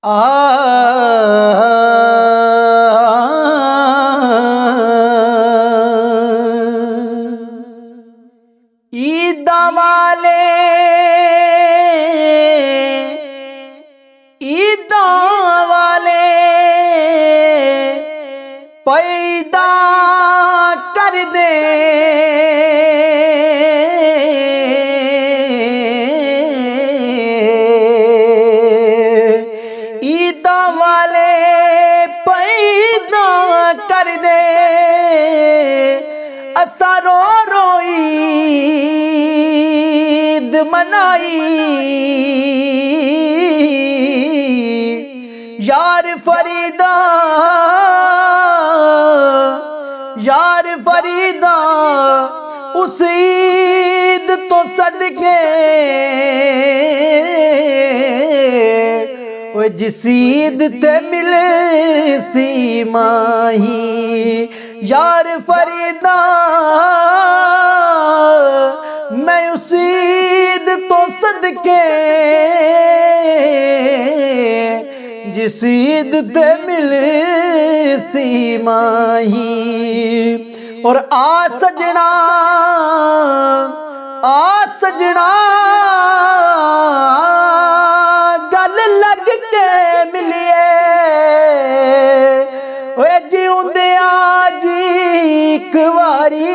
ईद वाले ईद वाले पैदा कर दे, ईद वाले पैदा कर दे, असा रो रो ईद मनाई। यार फरीदा यार फरीदा उस ईद तो सदके, जिस ईद ते मिले सी माही। यार फरीदा मैं उस ईद तो सदके, जिस ईद ते मिले सी माही। और आ सजना गल लग के मिलिए, ओए जिउंदे आज एक वारी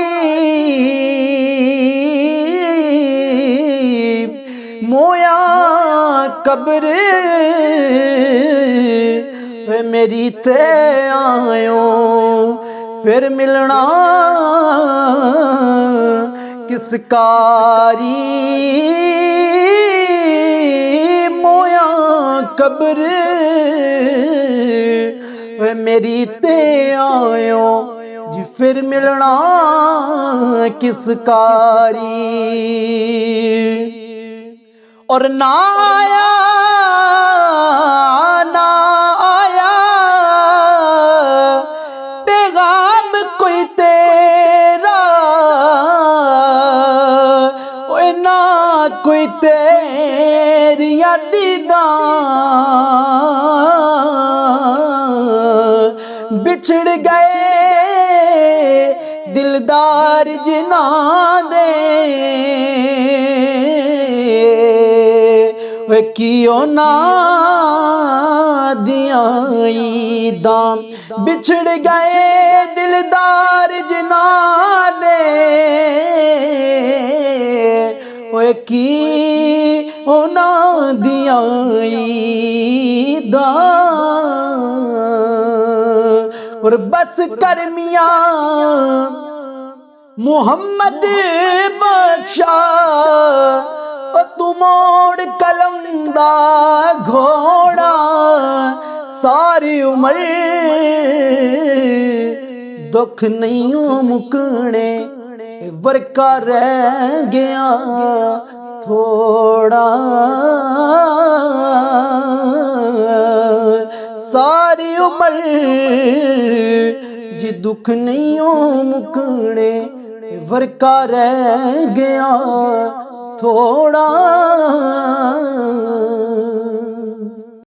मोया कब्र मेरी ते आयो, फिर मिलना किस कारी। मोया कब्र मेरी ते आयो, जी फिर मिलना किस कारी। और ना आया पैगाम कोई तेरा, ओए ना कोई तेरिया दीदार। बिछड़ गए दिलदार जिना दे, कियो ना दिया ईदां। बिछड़ गए दिलदार जिना दे, ओए की ना दिया ईदां। और बस कर मियां मोहम्मद बख्शा, तू मोड़ कलम दा घोड़ा। सारी उम्र दुख नहीं मुकने, वर्का रह गया थोड़ा। सारी उम्र जी दुख नहीं मुकने, वर्का रह गया थोड़ा।